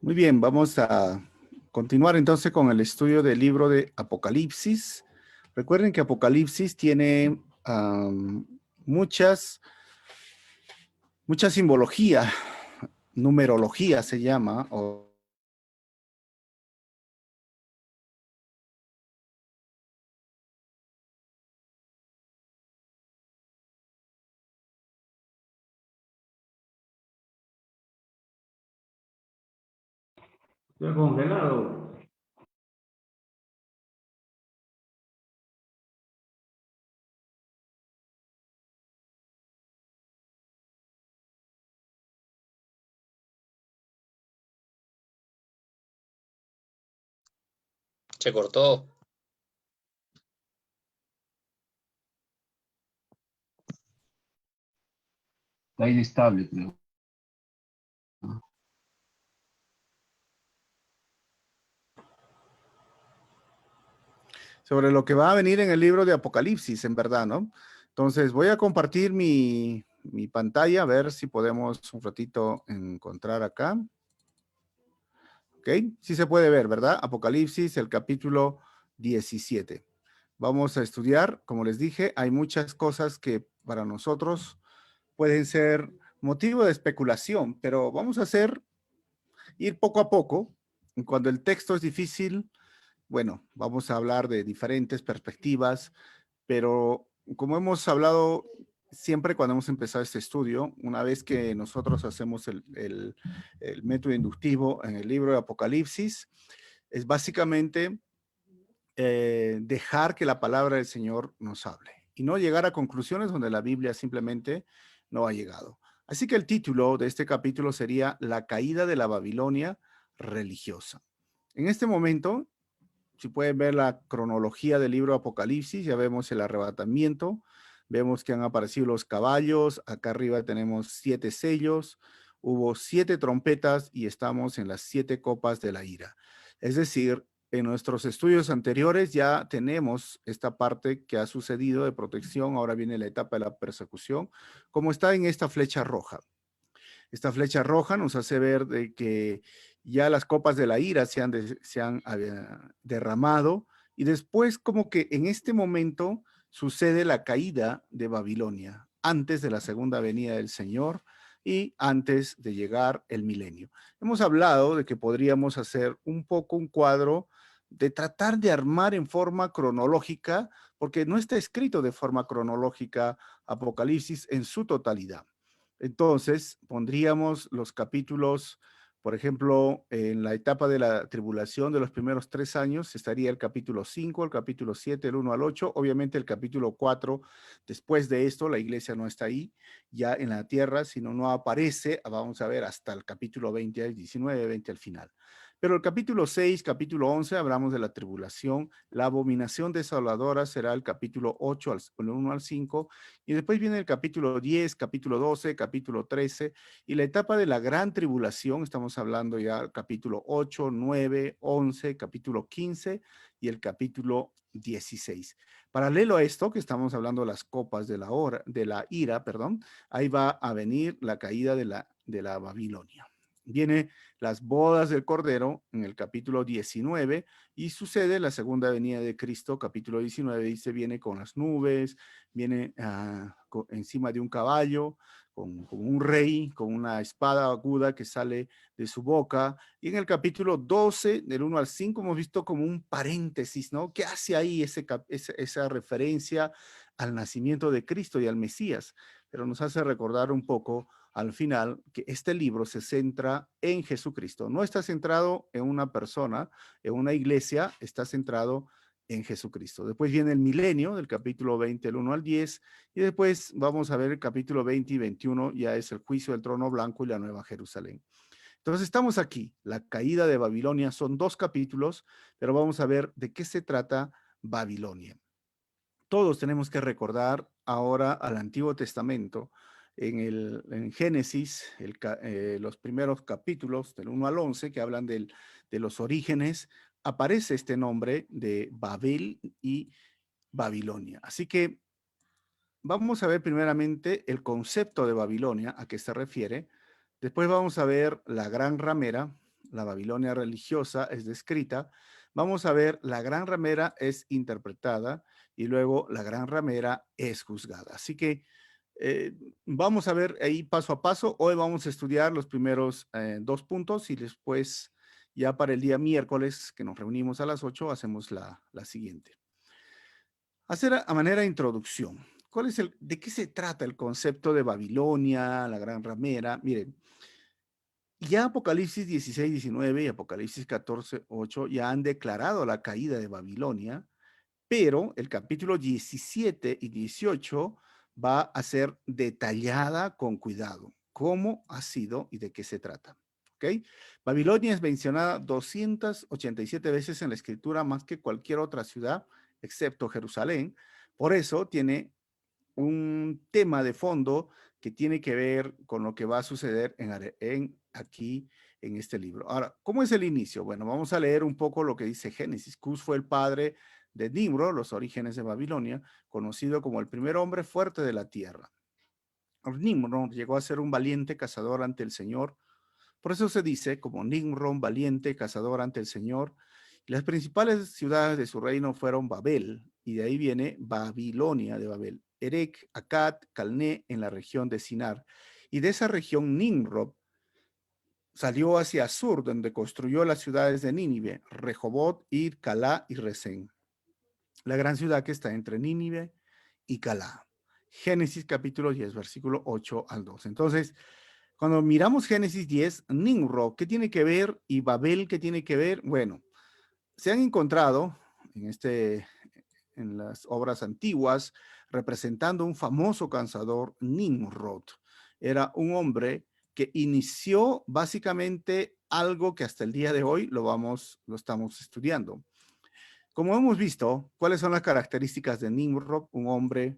Muy bien, vamos a continuar entonces con el estudio del libro de Apocalipsis. Recuerden que Apocalipsis tiene muchas, mucha simbología, numerología se llama, o Estoy congelado. Se cortó. Está inestable, creo. sobre lo que va a venir en el libro de Apocalipsis, en verdad, ¿no? Entonces voy a compartir mi pantalla, a ver si podemos un ratito encontrar acá. ¿Ok? Sí se puede ver, ¿verdad? Apocalipsis, el capítulo 17. Vamos a estudiar, como les dije, hay muchas cosas que para nosotros pueden ser motivo de especulación, pero vamos a ir poco a poco. Cuando el texto es difícil, bueno, vamos a hablar de diferentes perspectivas, pero como hemos hablado siempre cuando hemos empezado este estudio, una vez que nosotros hacemos el método inductivo en el libro de Apocalipsis, es básicamente dejar que la palabra del Señor nos hable y no llegar a conclusiones donde la Biblia simplemente no ha llegado. Así que el título de este capítulo sería La caída de la Babilonia religiosa. En este momento, si pueden ver la cronología del libro Apocalipsis, ya vemos el arrebatamiento, vemos que han aparecido los caballos, acá arriba tenemos 7 sellos, hubo 7 trompetas y estamos en las 7 copas de la ira. Es decir, en nuestros estudios anteriores ya tenemos esta parte que ha sucedido de protección, ahora viene la etapa de la persecución, como está en esta flecha roja. Esta flecha roja nos hace ver de que ya las copas de la ira se han derramado y después como que en este momento sucede la caída de Babilonia, antes de la segunda venida del Señor y antes de llegar el milenio. Hemos hablado de que podríamos hacer un poco un cuadro de tratar de armar en forma cronológica, porque no está escrito de forma cronológica Apocalipsis en su totalidad. Entonces, pondríamos los capítulos, por ejemplo, en la etapa de la tribulación de los primeros 3 años, estaría el capítulo 5, el capítulo 7, el 1 al 8, obviamente el capítulo 4, después de esto, la iglesia no está ahí, ya en la tierra, sino no aparece, vamos a ver, hasta el capítulo 20, 19, 20 al final. Pero el capítulo 6, capítulo 11, hablamos de la tribulación, la abominación desoladora será el capítulo 8, el 1 al 5, y después viene el capítulo 10, capítulo 12, capítulo 13, y la etapa de la gran tribulación, estamos hablando ya capítulo 8, 9, 11, capítulo 15 y el capítulo 16. Paralelo a esto, que estamos hablando de las copas de la ira, perdón, ahí va a venir la caída de la Babilonia. Viene las bodas del Cordero en el capítulo 19 y sucede la segunda venida de Cristo, capítulo 19, dice, viene con las nubes, viene encima de un caballo, con un rey, con una espada aguda que sale de su boca. Y en el capítulo 12, del 1 al 5, hemos visto como un paréntesis, ¿no? ¿Qué hace ahí esa referencia al nacimiento de Cristo y al Mesías? Pero nos hace recordar un poco al final que este libro se centra en Jesucristo. No está centrado en una persona, en una iglesia, está centrado en Jesucristo. Después viene el milenio, del capítulo 20, el 1 al 10, y después vamos a ver el capítulo 20 y 21, ya es el juicio del trono blanco y la nueva Jerusalén. Entonces estamos aquí, la caída de Babilonia, son 2 capítulos, pero vamos a ver de qué se trata Babilonia. Todos tenemos que recordar ahora al Antiguo Testamento, en Génesis, los primeros capítulos del 1 al 11, que hablan de los orígenes, aparece este nombre de Babel y Babilonia. Así que vamos a ver primeramente el concepto de Babilonia, a qué se refiere. Después vamos a ver la gran ramera, la Babilonia religiosa, es descrita, vamos a ver la gran ramera es interpretada y luego la gran ramera es juzgada. Así que vamos a ver ahí paso a paso. Hoy vamos a estudiar los primeros 2 puntos y después ya para el día miércoles que nos reunimos a las 8 hacemos la siguiente. Hacer a manera de introducción. ¿De qué se trata el concepto de Babilonia, la gran ramera? Miren, ya Apocalipsis 16, 19 y Apocalipsis 14, 8 ya han declarado la caída de Babilonia, pero el capítulo 17 y 18 va a ser detallada con cuidado. ¿Cómo ha sido y de qué se trata? ¿Ok? Babilonia es mencionada 287 veces en la escritura, más que cualquier otra ciudad, excepto Jerusalén. Por eso tiene un tema de fondo que tiene que ver con lo que va a suceder aquí en este libro. Ahora, ¿cómo es el inicio? Bueno, vamos a leer un poco lo que dice Génesis. Cus fue el padre de Nimrod, los orígenes de Babilonia, conocido como el primer hombre fuerte de la tierra. Nimrod llegó a ser un valiente cazador ante el Señor. Por eso se dice como Nimrod, valiente cazador ante el Señor. Las principales ciudades de su reino fueron Babel, y de ahí viene Babilonia de Babel, Erech, Akkad, Calné en la región de Sinar. Y de esa región Nimrod salió hacia sur, donde construyó las ciudades de Nínive, Rehobot, Ir, Calá y Resén, la gran ciudad que está entre Nínive y Calá. Génesis capítulo 10, versículo 8 al 12. Entonces, cuando miramos Génesis 10, Nimrod, ¿qué tiene que ver? Y Babel, ¿qué tiene que ver? Bueno, se han encontrado en las obras antiguas representando un famoso cazador, Nimrod. Era un hombre que inició básicamente algo que hasta el día de hoy lo estamos estudiando. Como hemos visto, ¿cuáles son las características de Nimrod? Un hombre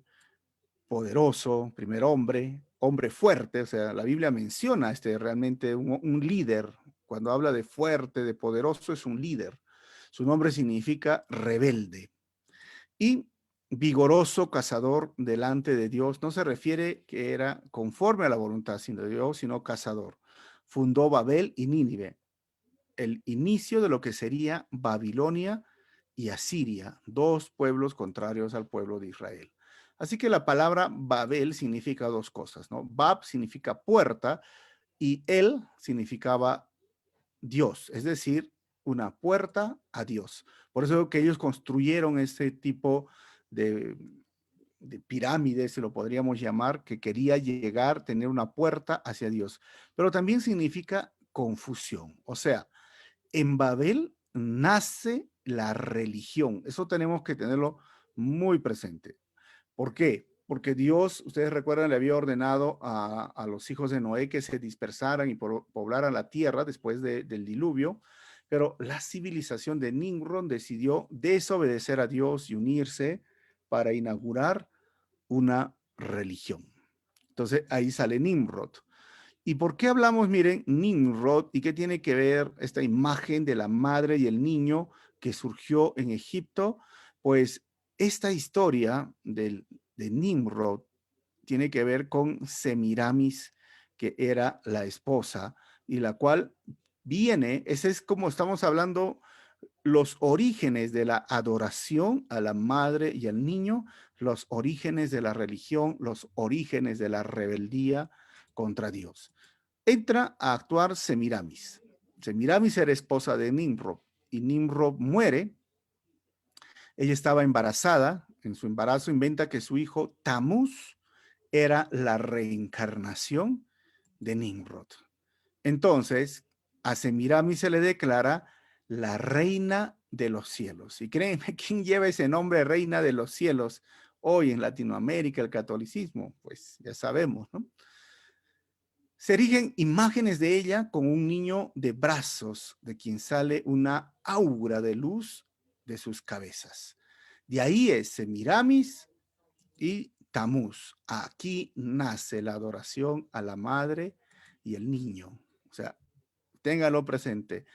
poderoso, primer hombre fuerte, o sea, la Biblia menciona realmente un líder. Cuando habla de fuerte, de poderoso, es un líder. Su nombre significa rebelde. Y vigoroso cazador delante de Dios, no se refiere que era conforme a la voluntad de Dios, sino cazador. Fundó Babel y Nínive, el inicio de lo que sería Babilonia y Asiria, dos pueblos contrarios al pueblo de Israel. Así que la palabra Babel significa dos cosas, ¿no? Bab significa puerta y él significaba Dios, es decir, una puerta a Dios. Por eso que ellos construyeron este tipo de, de pirámide, se lo podríamos llamar, que quería llegar, tener una puerta hacia Dios. Pero también significa confusión. O sea, en Babel nace la religión. Eso tenemos que tenerlo muy presente. ¿Por qué? Porque Dios, ustedes recuerdan, le había ordenado a los hijos de Noé que se dispersaran y poblaran la tierra después del diluvio, pero la civilización de Nimrod decidió desobedecer a Dios y unirse para inaugurar una religión. Entonces ahí sale Nimrod. ¿Y por qué hablamos, miren, Nimrod y qué tiene que ver esta imagen de la madre y el niño que surgió en Egipto? Pues esta historia de Nimrod tiene que ver con Semiramis, que era la esposa, y la cual ese es como estamos hablando, los orígenes de la adoración a la madre y al niño, los orígenes de la religión, los orígenes de la rebeldía contra Dios. Entra a actuar Semiramis. Semiramis era esposa de Nimrod y Nimrod muere. Ella estaba embarazada. En su embarazo inventa que su hijo Tamuz era la reencarnación de Nimrod. Entonces, a Semiramis se le declara la reina de los cielos. Y créanme, ¿quién lleva ese nombre, reina de los cielos? Hoy en Latinoamérica, el catolicismo, pues ya sabemos, ¿no? Se erigen imágenes de ella con un niño de brazos, de quien sale una aura de luz de sus cabezas. De ahí es Semiramis y Tamuz. Aquí nace la adoración a la madre y el niño. O sea, téngalo presente.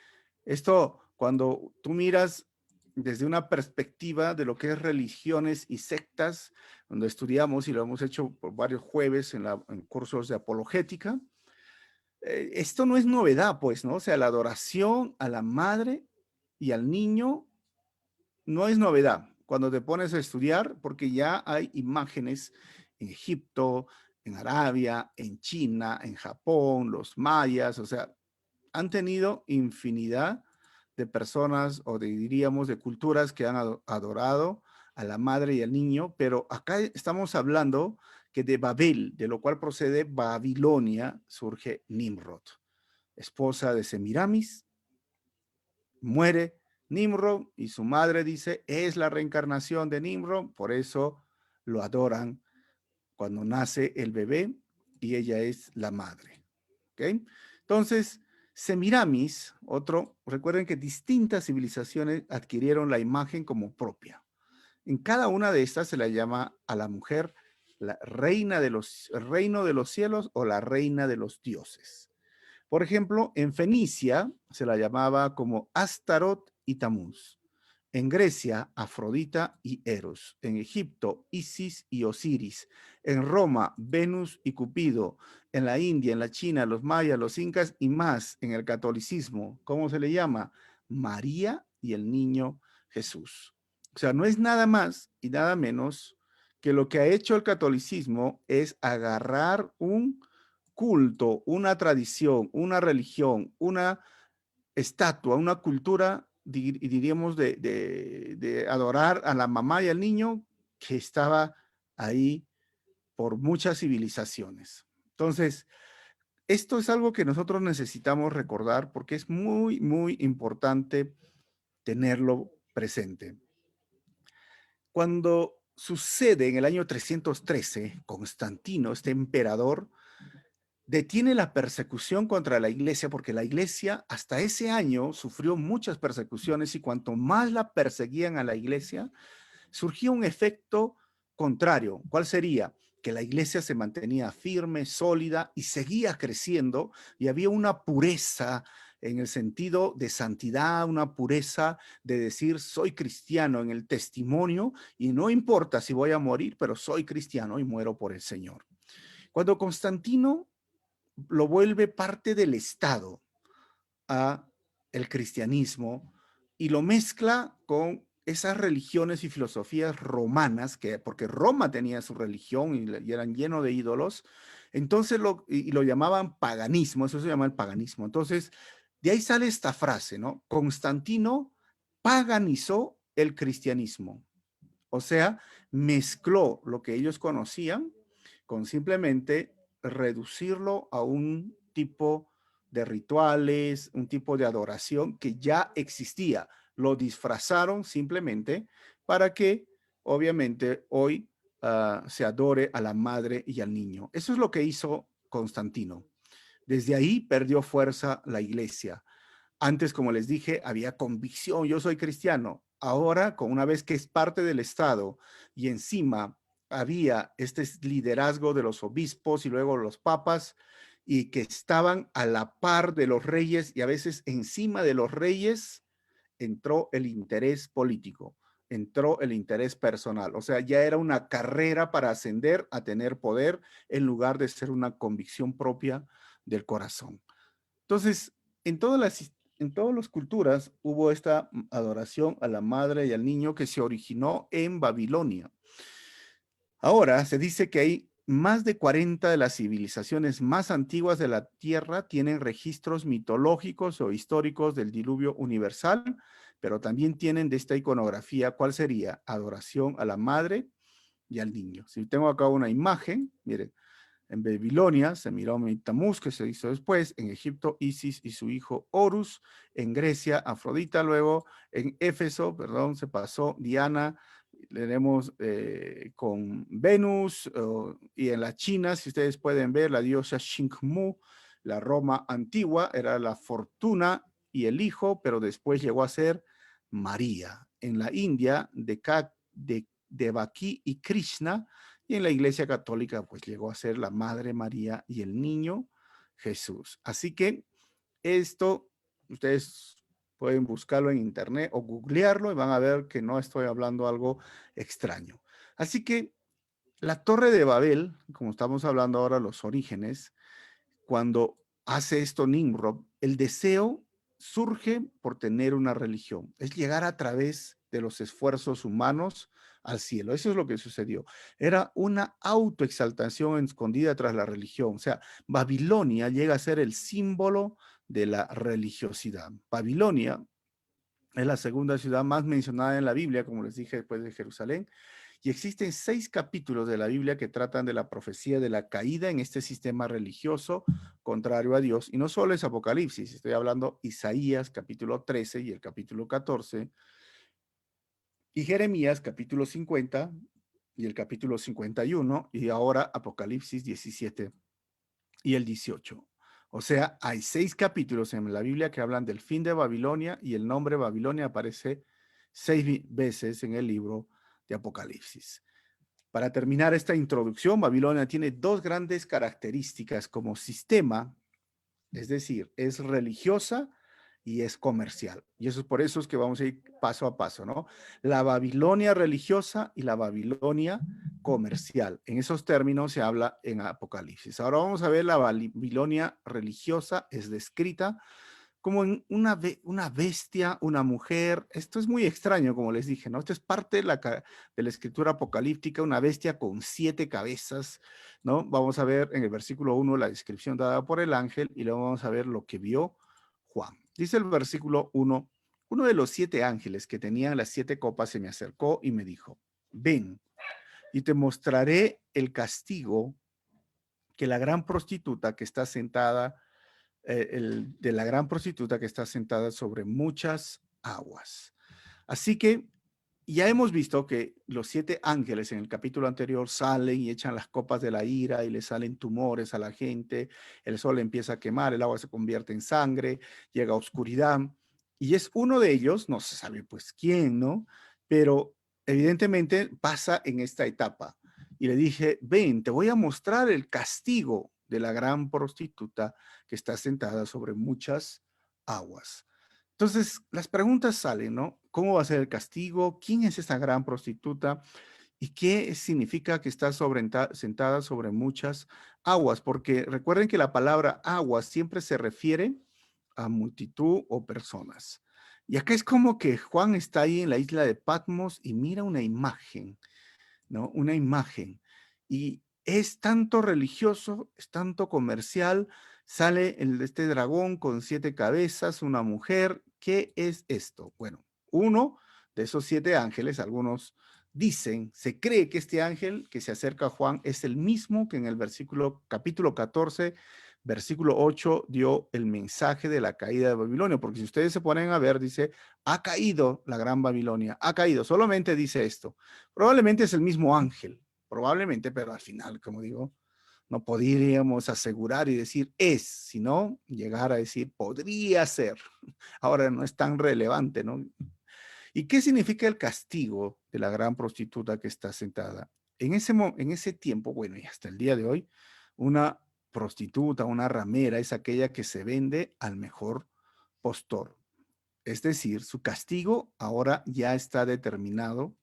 Esto, cuando tú miras desde una perspectiva de lo que es religiones y sectas, donde estudiamos y lo hemos hecho por varios jueves en cursos de apologética, esto no es novedad, pues, ¿no? O sea, la adoración a la madre y al niño no es novedad cuando te pones a estudiar, porque ya hay imágenes en Egipto, en Arabia, en China, en Japón, los mayas, o sea, han tenido infinidad de personas o diríamos de culturas que han adorado a la madre y al niño, pero acá estamos hablando que de Babel, de lo cual procede Babilonia, surge Nimrod, esposa de Semiramis, muere Nimrod y su madre dice, es la reencarnación de Nimrod, por eso lo adoran cuando nace el bebé y ella es la madre. ¿Ok? Entonces, Semiramis, recuerden que distintas civilizaciones adquirieron la imagen como propia. En cada una de estas se la llama a la mujer la reina de los, reino de los cielos o la reina de los dioses. Por ejemplo, en Fenicia se la llamaba como Astarot y Tamuz. En Grecia, Afrodita y Eros. En Egipto, Isis y Osiris. En Roma, Venus y Cupido. En la India, en la China, los mayas, los incas y más. En el catolicismo, ¿cómo se le llama? María y el niño Jesús. O sea, no es nada más y nada menos que lo que ha hecho el catolicismo es agarrar un culto, una tradición, una religión, una estatua, una cultura, diríamos, de adorar a la mamá y al niño que estaba ahí por muchas civilizaciones. Entonces, esto es algo que nosotros necesitamos recordar porque es muy, muy importante tenerlo presente. Cuando sucede en el año 313, Constantino, este emperador, detiene la persecución contra la iglesia porque la iglesia hasta ese año sufrió muchas persecuciones y cuanto más la perseguían a la iglesia, surgía un efecto contrario. ¿Cuál sería? Que la iglesia se mantenía firme, sólida y seguía creciendo y había una pureza en el sentido de santidad, una pureza de decir soy cristiano en el testimonio y no importa si voy a morir, pero soy cristiano y muero por el Señor. Cuando Constantino lo vuelve parte del Estado a el cristianismo y lo mezcla con esas religiones y filosofías romanas, porque Roma tenía su religión y eran llenos de ídolos, entonces lo llamaban paganismo, eso se llama el paganismo. Entonces, de ahí sale esta frase, ¿no? Constantino paganizó el cristianismo, o sea, mezcló lo que ellos conocían con simplemente reducirlo a un tipo de rituales, un tipo de adoración que ya existía. Lo disfrazaron simplemente para que, obviamente, hoy se adore a la madre y al niño. Eso es lo que hizo Constantino. Desde ahí perdió fuerza la iglesia. Antes, como les dije, había convicción, yo soy cristiano. Ahora, con una vez que es parte del Estado y encima había este liderazgo de los obispos y luego los papas y que estaban a la par de los reyes y a veces encima de los reyes, entró el interés político, entró el interés personal. O sea, ya era una carrera para ascender a tener poder en lugar de ser una convicción propia del corazón. Entonces, en todas las culturas hubo esta adoración a la madre y al niño que se originó en Babilonia. Ahora se dice que hay más de 40 de las civilizaciones más antiguas de la Tierra tienen registros mitológicos o históricos del diluvio universal, pero también tienen de esta iconografía, ¿cuál sería? Adoración a la madre y al niño. Si tengo acá una imagen, miren, en Babilonia se miró Tamuz, que se hizo después. En Egipto, Isis y su hijo Horus. En Grecia, Afrodita. Luego, en Éfeso, perdón, se pasó Diana. Tenemos con Venus. Y en la China, si ustedes pueden ver, la diosa Xingmu. La Roma antigua era la fortuna y el hijo, pero después llegó a ser María. En la India, Devaki y Krishna, y en la Iglesia Católica pues llegó a ser la Madre María y el Niño Jesús. Así que esto ustedes pueden buscarlo en internet o googlearlo y van a ver que no estoy hablando algo extraño. Así que la Torre de Babel, como estamos hablando ahora, los orígenes, cuando hace esto Nimrod, el deseo surge por tener una religión, es llegar a través de los esfuerzos humanos al cielo. Eso es lo que sucedió. Era una autoexaltación escondida tras la religión. O sea, Babilonia llega a ser el símbolo de la religiosidad. Babilonia es la segunda ciudad más mencionada en la Biblia, como les dije, después de Jerusalén. Y existen 6 capítulos de la Biblia que tratan de la profecía de la caída en este sistema religioso contrario a Dios. Y no solo es Apocalipsis, estoy hablando Isaías capítulo 13 y el capítulo 14, y Jeremías capítulo 50 y el capítulo 51, y ahora Apocalipsis 17 y el 18. O sea, hay 6 capítulos en la Biblia que hablan del fin de Babilonia y el nombre Babilonia aparece 6 veces en el libro de Apocalipsis. Para terminar esta introducción, Babilonia tiene 2 grandes características como sistema, es decir, es religiosa y es comercial. Y eso es por eso es que vamos a ir paso a paso, ¿no? La Babilonia religiosa y la Babilonia comercial. En esos términos se habla en Apocalipsis. Ahora vamos a ver la Babilonia religiosa, es descrita como una bestia, una mujer. Esto es muy extraño, como les dije, ¿no? Esto es parte de la escritura apocalíptica, una bestia con 7 cabezas, ¿no? Vamos a ver en el versículo 1 la descripción dada por el ángel y luego vamos a ver lo que vio Juan. Dice el versículo 1, uno de los 7 ángeles que tenían las 7 copas se me acercó y me dijo, ven y te mostraré el castigo que la gran prostituta que está sentada de la gran prostituta que está sentada sobre muchas aguas. Así que ya hemos visto que los 7 ángeles en el capítulo anterior salen y echan las copas de la ira y le salen tumores a la gente, el sol empieza a quemar, el agua se convierte en sangre, llega oscuridad, y es uno de ellos, no se sabe pues quién, ¿no? Pero evidentemente pasa en esta etapa. Y le dije, ven, te voy a mostrar el castigo de la gran prostituta que está sentada sobre muchas aguas. Entonces, las preguntas salen, ¿no? ¿Cómo va a ser el castigo? ¿Quién es esta gran prostituta? ¿Y qué significa que está sentada sobre muchas aguas? Porque recuerden que la palabra aguas siempre se refiere a multitud o personas. Y acá es como que Juan está ahí en la isla de Patmos y mira una imagen, ¿no? Una imagen. Y es tanto religioso, es tanto comercial. Sale este dragón con 7 cabezas, una mujer. ¿Qué es esto? Bueno, uno de esos 7 ángeles, algunos dicen, se cree que este ángel que se acerca a Juan es el mismo que en el capítulo 14, versículo 8, dio el mensaje de la caída de Babilonia, porque si ustedes se ponen a ver, dice, ha caído la gran Babilonia, ha caído, solamente dice esto. Probablemente es el mismo ángel, probablemente, pero al final, como digo, no podríamos asegurar y decir es, sino llegar a decir podría ser. Ahora no es tan relevante, ¿no? ¿Y qué significa el castigo de la gran prostituta que está sentada? En ese tiempo, bueno, y hasta el día de hoy, una prostituta, una ramera, es aquella que se vende al mejor postor. Es decir, su castigo ahora ya está determinado.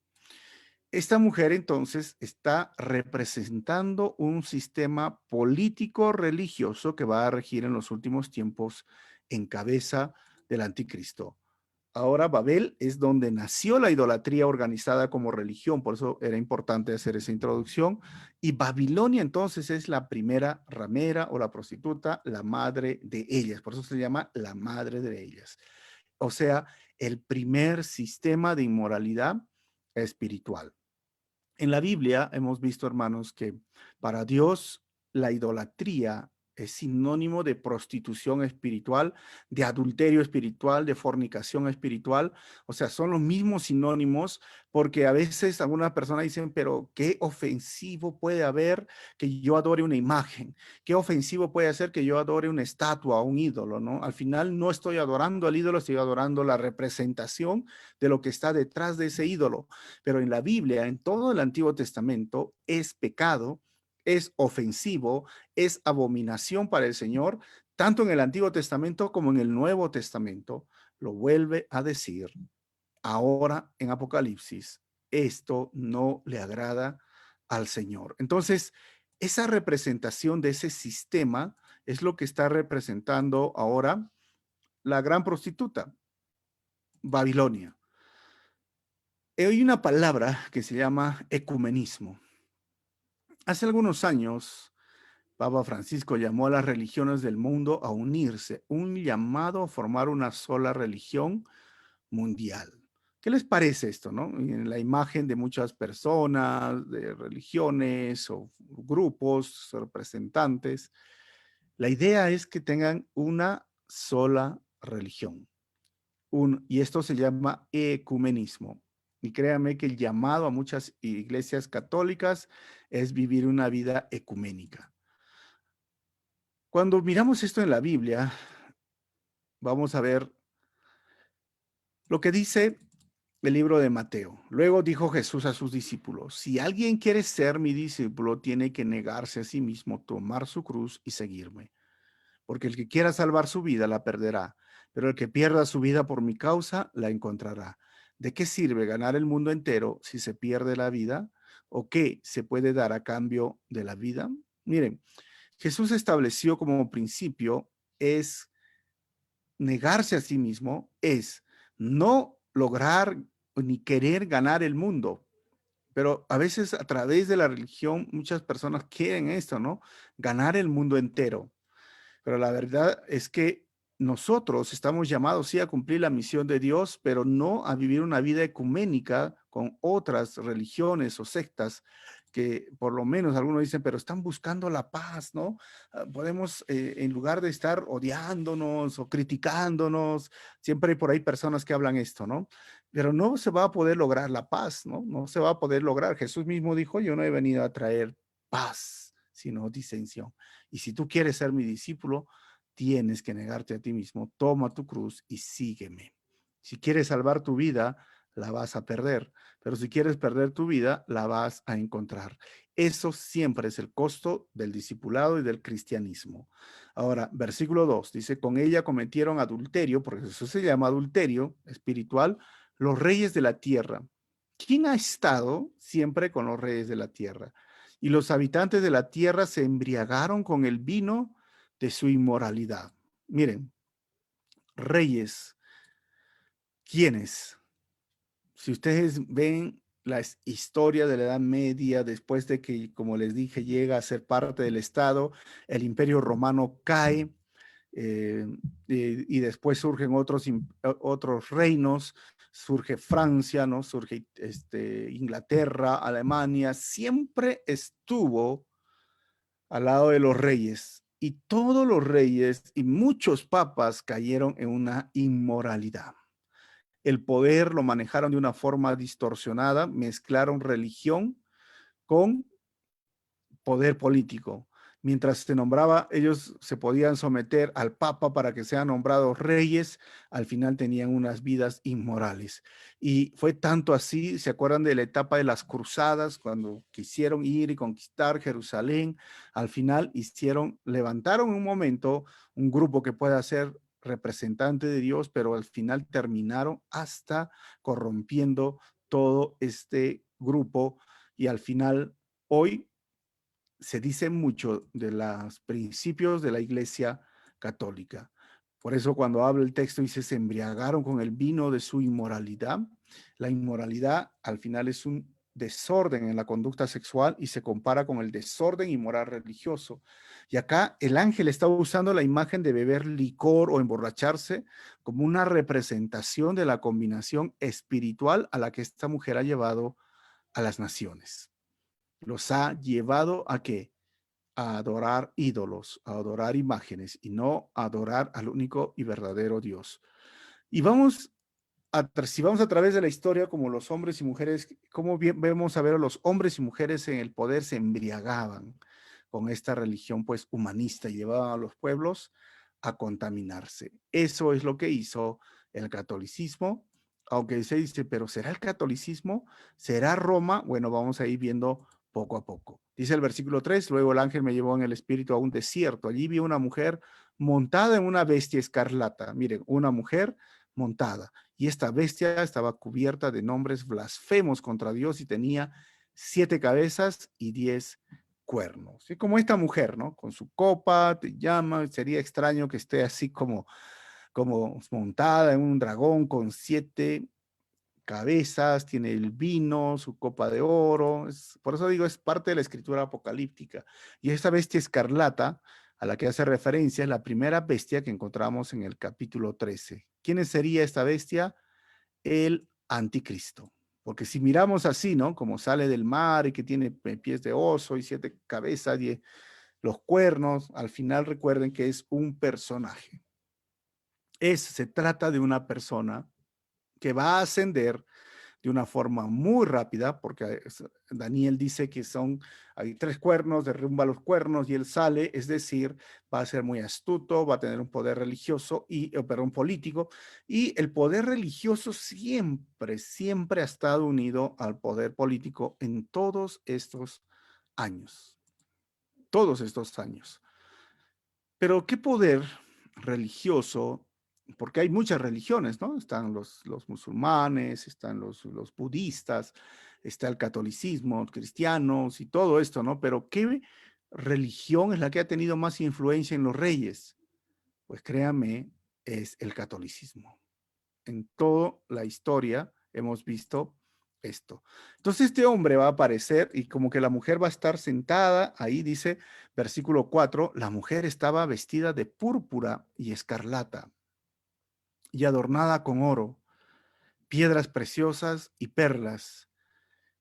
Esta mujer entonces está representando un sistema político religioso que va a regir en los últimos tiempos en cabeza del anticristo. Ahora Babel es donde nació la idolatría organizada como religión, por eso era importante hacer esa introducción. Y Babilonia entonces es la primera ramera o la prostituta, la madre de ellas, por eso se llama la madre de ellas. O sea, el primer sistema de inmoralidad espiritual. En la Biblia hemos visto, hermanos, que para Dios la idolatría es sinónimo de prostitución espiritual, de adulterio espiritual, de fornicación espiritual. O sea, son los mismos sinónimos porque a veces algunas personas dicen, pero qué ofensivo puede haber que yo adore una imagen, qué ofensivo puede ser que yo adore una estatua o un ídolo, ¿no? Al final no estoy adorando al ídolo, estoy adorando la representación de lo que está detrás de ese ídolo. Pero en la Biblia, en todo el Antiguo Testamento, es pecado, es ofensivo, es abominación para el Señor, tanto en el Antiguo Testamento como en el Nuevo Testamento. Lo vuelve a decir ahora en Apocalipsis. Esto no le agrada al Señor. Entonces, esa representación de ese sistema es lo que está representando ahora la gran prostituta, Babilonia. Hay una palabra que se llama ecumenismo. Hace algunos años, Papa Francisco llamó a las religiones del mundo a unirse, un llamado a formar una sola religión mundial. ¿Qué les parece esto, no? En la imagen de muchas personas, de religiones o grupos, representantes, la idea es que tengan una sola religión. Y esto se llama ecumenismo. Y créanme que el llamado a muchas iglesias católicas es vivir una vida ecuménica. Cuando miramos esto en la Biblia, vamos a ver lo que dice el libro de Mateo. Luego dijo Jesús a sus discípulos: si alguien quiere ser mi discípulo, tiene que negarse a sí mismo, tomar su cruz y seguirme. Porque el que quiera salvar su vida la perderá, pero el que pierda su vida por mi causa la encontrará. ¿De qué sirve ganar el mundo entero si se pierde la vida? ¿O qué se puede dar a cambio de la vida? Miren, Jesús estableció como principio es negarse a sí mismo, es no lograr ni querer ganar el mundo. Pero a veces a través de la religión muchas personas quieren esto, ¿no? Ganar el mundo entero. Pero la verdad es que nosotros estamos llamados, sí, a cumplir la misión de Dios, pero no a vivir una vida ecuménica con otras religiones o sectas que por lo menos algunos dicen, pero están buscando la paz, ¿no? Podemos, en lugar de estar odiándonos o criticándonos, siempre hay por ahí personas que hablan esto, ¿no? Pero no se va a poder lograr la paz, ¿no? No se va a poder lograr. Jesús mismo dijo, yo no he venido a traer paz, sino disensión. Y si tú quieres ser mi discípulo, tienes que negarte a ti mismo. Toma tu cruz y sígueme. Si quieres salvar tu vida, la vas a perder. Pero si quieres perder tu vida, la vas a encontrar. Eso siempre es el costo del discipulado y del cristianismo. Ahora, versículo 2 dice, con ella cometieron adulterio, porque eso se llama adulterio espiritual, los reyes de la tierra. ¿Quién ha estado siempre con los reyes de la tierra? Y los habitantes de la tierra se embriagaron con el vino de su inmoralidad. Miren, reyes, ¿quiénes? Si ustedes ven la historia de la Edad Media, después de que, como les dije, llega a ser parte del Estado, el Imperio Romano cae, eh, y después surgen otros reinos, surge Francia, ¿no? Surge Inglaterra, Alemania, siempre estuvo al lado de los reyes, y todos los reyes y muchos papas cayeron en una inmoralidad. El poder lo manejaron de una forma distorsionada, mezclaron religión con poder político. Mientras se nombraba, ellos se podían someter al papa para que sean nombrados reyes, al final tenían unas vidas inmorales. Y fue tanto así, ¿se acuerdan de la etapa de las cruzadas, cuando quisieron ir y conquistar Jerusalén? Al final levantaron en un momento un grupo que pueda ser representante de Dios, pero al final terminaron hasta corrompiendo todo este grupo, y al final hoy se dice mucho de los principios de la Iglesia Católica. Por eso cuando habla el texto dice, se embriagaron con el vino de su inmoralidad. La inmoralidad al final es un desorden en la conducta sexual y se compara con el desorden inmoral religioso. Y acá el ángel está usando la imagen de beber licor o emborracharse como una representación de la combinación espiritual a la que esta mujer ha llevado a las naciones. Los ha llevado a qué? A adorar ídolos, a adorar imágenes y no a adorar al único y verdadero Dios. Y si vamos a través de la historia, como los hombres y mujeres, cómo vemos a ver a los hombres y mujeres en el poder se embriagaban con esta religión pues humanista y llevaban a los pueblos a contaminarse. Eso es lo que hizo el catolicismo, aunque se dice, pero ¿será el catolicismo? ¿Será Roma? Bueno, vamos a ir viendo poco a poco. Dice el versículo 3, luego el ángel me llevó en el espíritu a un desierto. Allí vi una mujer montada en una bestia escarlata. Miren, una mujer montada. Y esta bestia estaba cubierta de nombres blasfemos contra Dios y tenía 7 cabezas y 10 cuernos. ¿Sí? Como esta mujer, ¿no? Con su copa, te llama, sería extraño que esté así como montada en un dragón con 7 cabezas, tiene el vino, su copa de oro. Por eso digo, es parte de la escritura apocalíptica. Y esta bestia escarlata, a la que hace referencia, es la primera bestia que encontramos en el capítulo 13. ¿Quién sería esta bestia? El anticristo. Porque si miramos así, ¿no? Como sale del mar y que tiene pies de oso y 7 cabezas y los cuernos, al final recuerden que es un personaje. Se trata de una persona que va a ascender de una forma muy rápida, porque Daniel dice que hay 3 cuernos, derrumba los cuernos y él sale, es decir, va a ser muy astuto, va a tener un poder religioso perdón, político, y el poder religioso siempre ha estado unido al poder político en todos estos años. Pero ¿qué poder religioso? Porque hay muchas religiones, ¿no? Están los musulmanes, están los budistas, está el catolicismo, cristianos y todo esto, ¿no? Pero ¿qué religión es la que ha tenido más influencia en los reyes? Pues créame, es el catolicismo. En toda la historia hemos visto esto. Entonces este hombre va a aparecer y como que la mujer va a estar sentada, ahí dice versículo 4, la mujer estaba vestida de púrpura y escarlata y adornada con oro, piedras preciosas y perlas.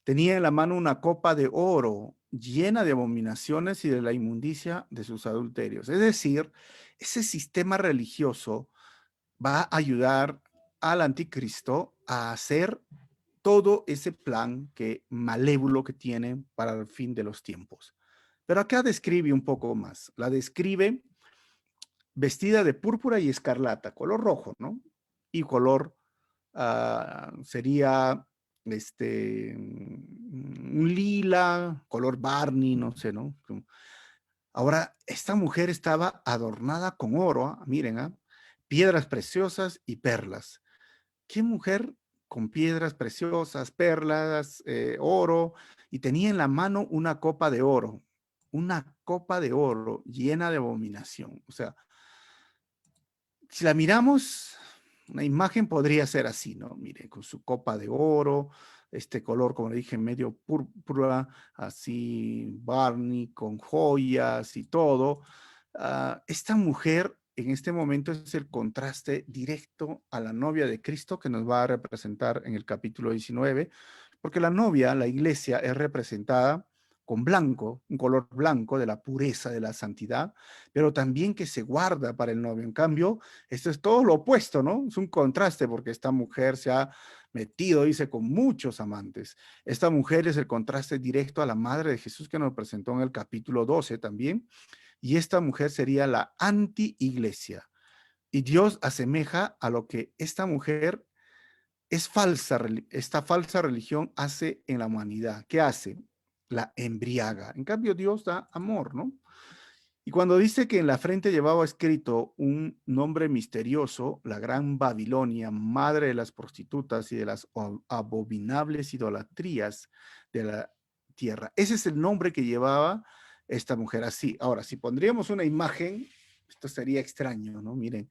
Tenía en la mano una copa de oro llena de abominaciones y de la inmundicia de sus adulterios. Es decir, ese sistema religioso va a ayudar al anticristo a hacer todo ese plan malévolo que tiene para el fin de los tiempos. Pero acá describe un poco más. La describe vestida de púrpura y escarlata, color rojo, ¿no? Y color sería un lila, color Barney, no sé, ¿no? Ahora, esta mujer estaba adornada con oro, miren, piedras preciosas y perlas. ¿Qué mujer con piedras preciosas, perlas, oro, y tenía en la mano una copa de oro llena de abominación? O sea, si la miramos, una imagen podría ser así, ¿no? Mire, con su copa de oro, este color, como le dije, medio púrpura, así Barney, con joyas y todo. Esta mujer en este momento es el contraste directo a la novia de Cristo que nos va a representar en el capítulo 19, porque la novia, la iglesia, es representada con blanco, un color blanco de la pureza, de la santidad, pero también que se guarda para el novio. En cambio, esto es todo lo opuesto, ¿no? Es un contraste porque esta mujer se ha metido, dice, con muchos amantes. Esta mujer es el contraste directo a la madre de Jesús que nos presentó en el capítulo 12 también. Y esta mujer sería la anti-iglesia. Y Dios asemeja a lo que esta mujer esta falsa religión hace en la humanidad. ¿Qué hace? La embriaga. En cambio, Dios da amor, ¿no? Y cuando dice que en la frente llevaba escrito un nombre misterioso, la gran Babilonia, madre de las prostitutas y de las abominables idolatrías de la tierra. Ese es el nombre que llevaba esta mujer así. Ahora, si pondríamos una imagen, esto sería extraño, ¿no? Miren,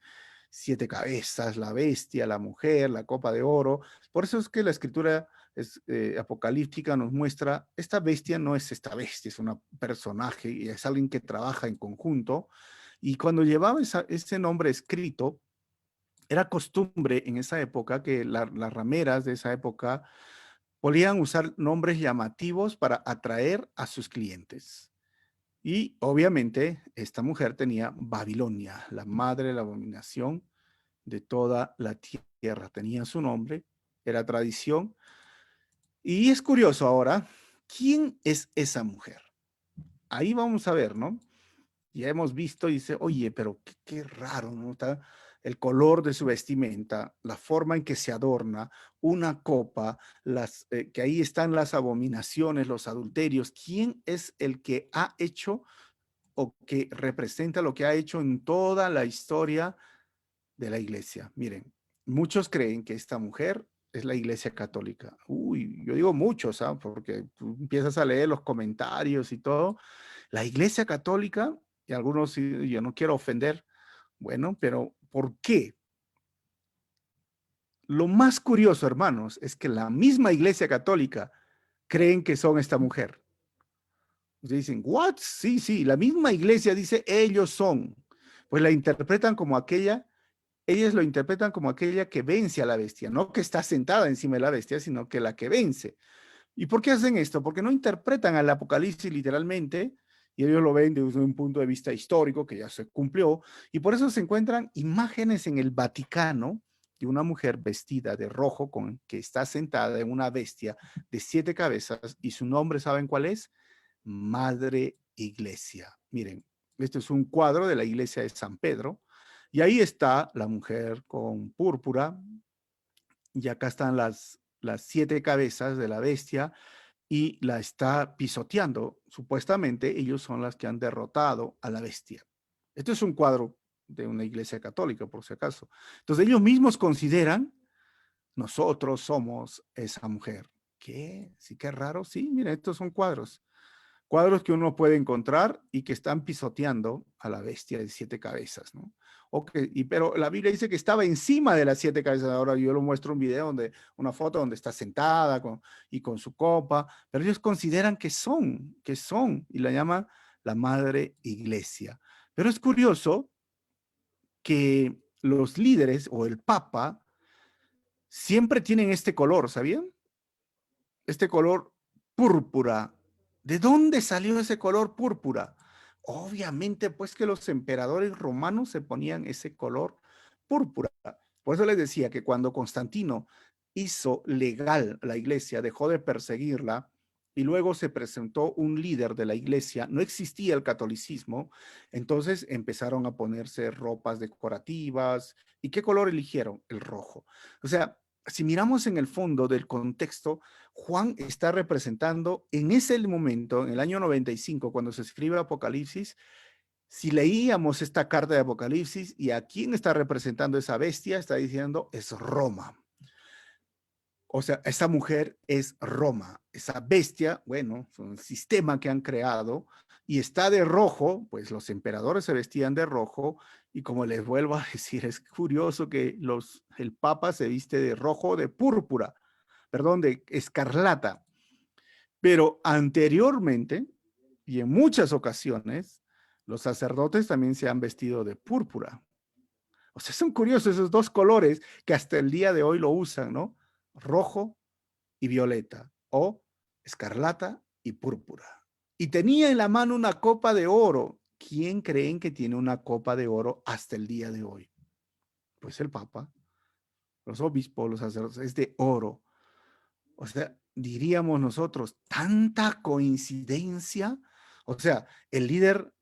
7 cabezas, la bestia, la mujer, la copa de oro. Por eso es que la escritura apocalíptica nos muestra, esta bestia no es esta bestia, es un personaje y es alguien que trabaja en conjunto. Y cuando llevaba ese nombre escrito, era costumbre en esa época que las rameras de esa época podían usar nombres llamativos para atraer a sus clientes. Y obviamente esta mujer tenía Babilonia, la madre de la abominación de toda la tierra. Tenía su nombre, era tradición. Y es curioso ahora, ¿quién es esa mujer? Ahí vamos a ver, ¿no? Ya hemos visto y dice, oye, pero qué raro, ¿no? Está el color de su vestimenta, la forma en que se adorna, una copa, que ahí están las abominaciones, los adulterios. ¿Quién es el que ha hecho o que representa lo que ha hecho en toda la historia de la iglesia? Miren, muchos creen que esta mujer es la Iglesia Católica. Uy, yo digo muchos, ¿sabes? Porque tú empiezas a leer los comentarios y todo. La Iglesia Católica, y algunos, yo no quiero ofender, bueno, pero ¿por qué? Lo más curioso, hermanos, es que la misma Iglesia Católica creen que son esta mujer. Dicen, ¿what? Sí, sí, la misma iglesia dice, ellos son. Pues la interpretan como aquella, ellos lo interpretan como aquella que vence a la bestia, no que está sentada encima de la bestia, sino que la que vence. ¿Y por qué hacen esto? Porque no interpretan al Apocalipsis literalmente, y ellos lo ven desde un punto de vista histórico que ya se cumplió, y por eso se encuentran imágenes en el Vaticano de una mujer vestida de rojo con que está sentada en una bestia de 7 cabezas, y su nombre, ¿saben cuál es? Madre Iglesia. Miren, este es un cuadro de la iglesia de San Pedro, y ahí está la mujer con púrpura, y acá están las 7 cabezas de la bestia, y la está pisoteando. Supuestamente ellos son las que han derrotado a la bestia. Esto es un cuadro de una iglesia católica, por si acaso. Entonces ellos mismos consideran, nosotros somos esa mujer. ¿Qué? ¿Sí que raro? Sí, mira, estos son cuadros. Cuadros que uno puede encontrar y que están pisoteando a la bestia de 7 cabezas, ¿no? Pero la Biblia dice que estaba encima de las 7 cabezas. Ahora yo lo muestro un video una foto donde está sentada y con su copa, pero ellos consideran que son, y la llaman la Madre Iglesia. Pero es curioso que los líderes o el Papa siempre tienen este color, ¿sabían? Este color púrpura. ¿De dónde salió ese color púrpura? Obviamente, pues que los emperadores romanos se ponían ese color púrpura. Por eso les decía que cuando Constantino hizo legal la iglesia, dejó de perseguirla y luego se presentó un líder de la iglesia, no existía el catolicismo, entonces empezaron a ponerse ropas decorativas. ¿Y qué color eligieron? El rojo. O sea, si miramos en el fondo del contexto, Juan está representando en ese momento, en el año 95, cuando se escribe Apocalipsis, si leíamos esta carta de Apocalipsis y a quién está representando esa bestia, está diciendo es Roma. O sea, esa mujer es Roma, esa bestia, bueno, es un sistema que han creado y está de rojo, pues los emperadores se vestían de rojo y como les vuelvo a decir, es curioso que el Papa se viste de rojo, de púrpura, perdón, de escarlata. Pero anteriormente, y en muchas ocasiones, los sacerdotes también se han vestido de púrpura. O sea, son curiosos esos dos colores que hasta el día de hoy lo usan, ¿no? Rojo y violeta, o escarlata y púrpura. Y tenía en la mano una copa de oro. ¿Quién creen que tiene una copa de oro hasta el día de hoy? Pues el Papa, los obispos, los sacerdotes, es de oro. O sea, diríamos nosotros, tanta coincidencia. O sea, el líder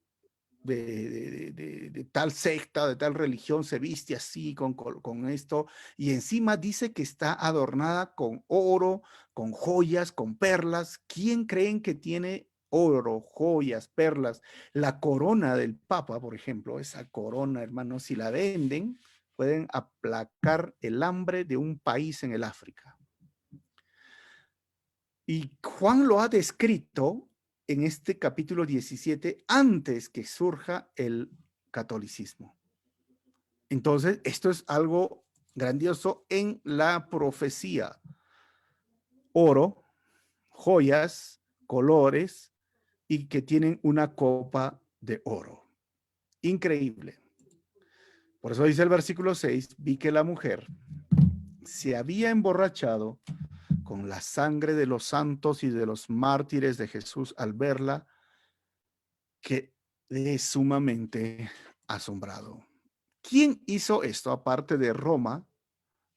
de tal secta, de tal religión, se viste así con esto, y encima dice que está adornada con oro, con joyas, con perlas. ¿Quién creen que tiene oro, joyas, perlas? La corona del Papa, por ejemplo, esa corona, hermanos, si la venden, pueden aplacar el hambre de un país en el África. Y Juan lo ha descrito en este capítulo 17 antes que surja el catolicismo. Entonces, esto es algo grandioso en la profecía. Oro, joyas, colores y que tienen una copa de oro. Increíble. Por eso dice el versículo 6, vi que la mujer se había emborrachado con la sangre de los santos y de los mártires de Jesús. Al verla, quedé sumamente asombrado. ¿Quién hizo esto aparte de Roma?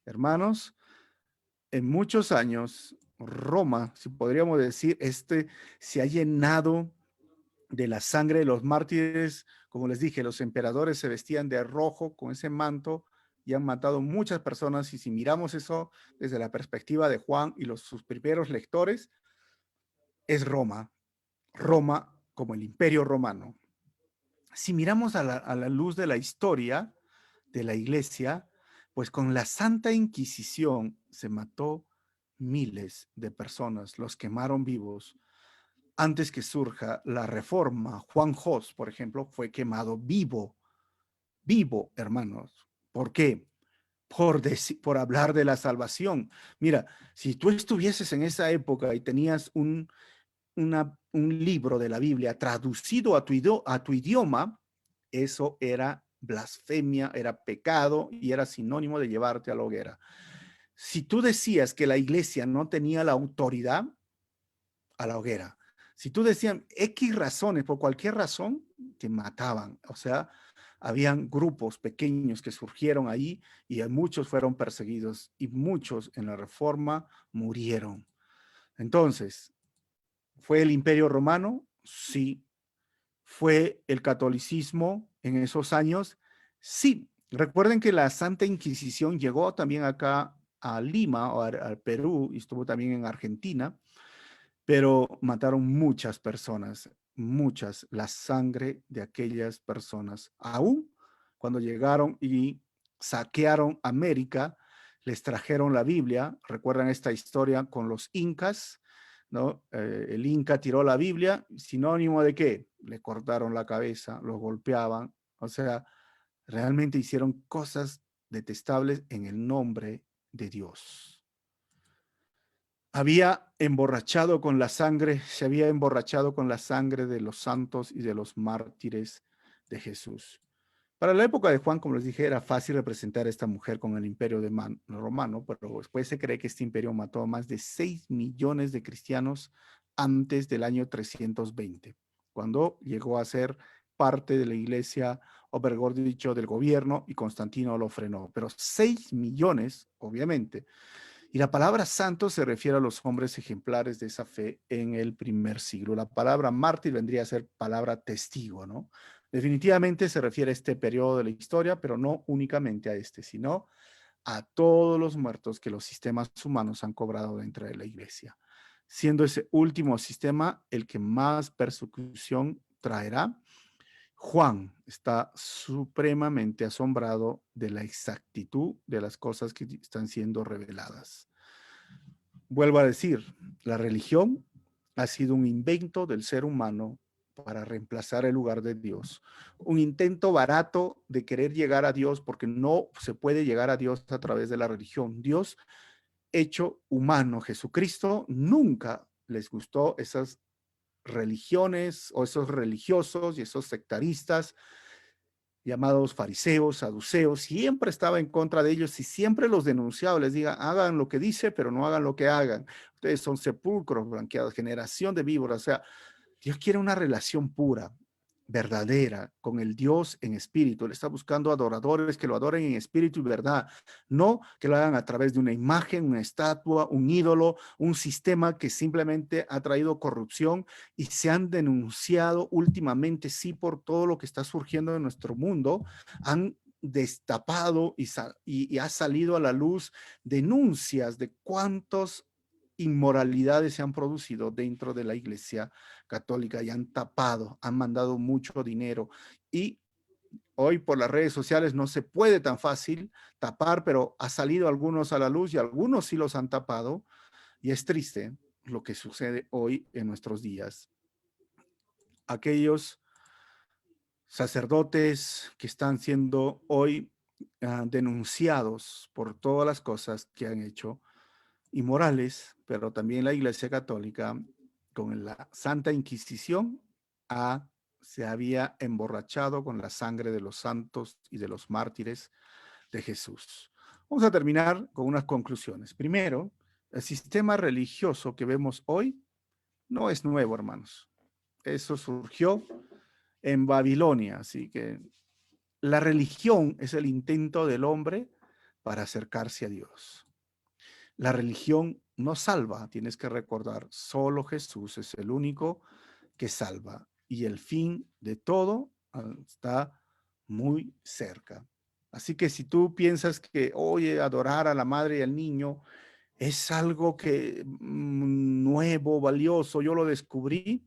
Hermanos, en muchos años, Roma, si podríamos decir, se ha llenado de la sangre de los mártires. Como les dije, los emperadores se vestían de rojo con ese manto y han matado muchas personas. Y si miramos eso desde la perspectiva de Juan y sus primeros lectores, es Roma. Roma como el imperio romano. Si miramos a la luz de la historia de la iglesia, Pues con la Santa Inquisición se mató miles de personas, los quemaron vivos. Antes que surja la reforma, Juan Hus, por ejemplo, fue quemado vivo, vivo, hermanos. ¿Por qué? Por hablar de la salvación. Mira, si tú estuvieses en esa época y tenías un libro de la Biblia traducido a tu idioma, eso era blasfemia, era pecado y era sinónimo de llevarte a la hoguera. Si tú decías que la iglesia no tenía la autoridad, a la hoguera. Si tú decías X razones, por cualquier razón, te mataban. O sea, habían grupos pequeños que surgieron ahí y muchos fueron perseguidos y muchos en la Reforma murieron. Entonces, ¿fue el Imperio Romano? Sí. ¿Fue el catolicismo en esos años? Sí. Recuerden que la Santa Inquisición llegó también acá a Lima o al Perú y estuvo también en Argentina, pero mataron muchas personas, muchas, la sangre de aquellas personas. Aún cuando llegaron y saquearon América, les trajeron la Biblia. ¿Recuerdan esta historia con los incas? ¿No? El inca tiró la Biblia, sinónimo de qué? Le cortaron la cabeza, los golpeaban. O sea, realmente hicieron cosas detestables en el nombre de Dios. Había emborrachado con la sangre, se había emborrachado con la sangre de los santos y de los mártires de Jesús. Para la época de Juan, como les dije, era fácil representar a esta mujer con el imperio romano, pero después se cree que este imperio mató a más de 6 millones de cristianos antes del año 320, cuando llegó a ser parte de la iglesia, o mejor dicho, del gobierno, y Constantino lo frenó. Pero 6 millones, obviamente. Y la palabra santo se refiere a los hombres ejemplares de esa fe en el primer siglo. La palabra mártir vendría a ser palabra testigo, ¿no? Definitivamente se refiere a este periodo de la historia, pero no únicamente a este, sino a todos los muertos que los sistemas humanos han cobrado dentro de la iglesia, siendo ese último sistema el que más persecución traerá. Juan está supremamente asombrado de la exactitud de las cosas que están siendo reveladas. Vuelvo a decir, la religión ha sido un invento del ser humano para reemplazar el lugar de Dios. Un intento barato de querer llegar a Dios, porque no se puede llegar a Dios a través de la religión. Dios hecho humano, Jesucristo, nunca les gustó esas religiones o esos religiosos y esos sectaristas llamados fariseos, saduceos, siempre estaba en contra de ellos y siempre los denunciaba, les diga, hagan lo que dice, pero no hagan lo que hagan. Ustedes son sepulcros blanqueados, generación de víboras. O sea, Dios quiere una relación pura, verdadera, con el Dios en espíritu. Él está buscando adoradores que lo adoren en espíritu y verdad, no que lo hagan a través de una imagen, una estatua, un ídolo, un sistema que simplemente ha traído corrupción, y se han denunciado últimamente, sí, por todo lo que está surgiendo en nuestro mundo. Han destapado y ha salido a la luz denuncias de cuántos inmoralidades se han producido dentro de la iglesia católica y han tapado, han mandado mucho dinero. Y hoy por las redes sociales no se puede tan fácil tapar, pero ha salido algunos a la luz y algunos sí los han tapado. Y es triste lo que sucede hoy en nuestros días. Aquellos sacerdotes que están siendo hoy denunciados por todas las cosas que han hecho inmorales, pero también la Iglesia Católica con la Santa Inquisición se había emborrachado con la sangre de los santos y de los mártires de Jesús. Vamos a terminar con unas conclusiones. Primero, el sistema religioso que vemos hoy no es nuevo, hermanos. Eso surgió en Babilonia, así que la religión es el intento del hombre para acercarse a Dios. La religión no salva, tienes que recordar, solo Jesús es el único que salva y el fin de todo está muy cerca. Así que si tú piensas que, oye, adorar a la madre y al niño es algo que nuevo, valioso, yo lo descubrí,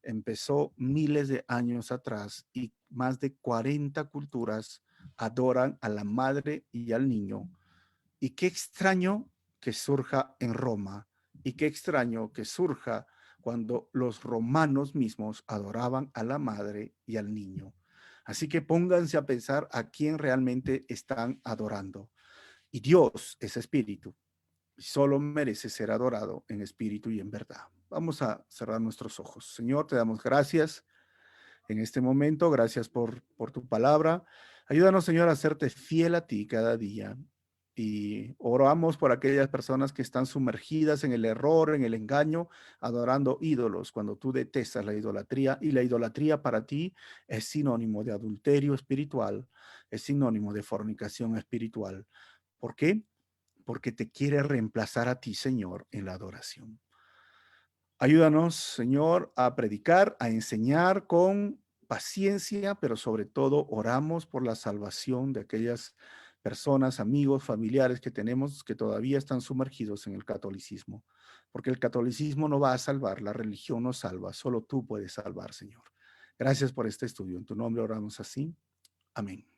empezó miles de años atrás y más de 40 culturas adoran a la madre y al niño. Y qué extraño que surja en Roma, y qué extraño que surja cuando los romanos mismos adoraban a la madre y al niño. Así que pónganse a pensar a quién realmente están adorando. Y Dios es espíritu, y solo merece ser adorado en espíritu y en verdad. Vamos a cerrar nuestros ojos. Señor, te damos gracias en este momento. Gracias por tu palabra. Ayúdanos, Señor, a serte fiel a ti cada día. Y oramos por aquellas personas que están sumergidas en el error, en el engaño, adorando ídolos, cuando tú detestas la idolatría. Y la idolatría para ti es sinónimo de adulterio espiritual, es sinónimo de fornicación espiritual. ¿Por qué? Porque te quiere reemplazar a ti, Señor, en la adoración. Ayúdanos, Señor, a predicar, a enseñar con paciencia, pero sobre todo oramos por la salvación de aquellas personas, amigos, familiares que tenemos que todavía están sumergidos en el catolicismo, porque el catolicismo no va a salvar, la religión no salva, solo tú puedes salvar, Señor. Gracias por este estudio. En tu nombre oramos así. Amén.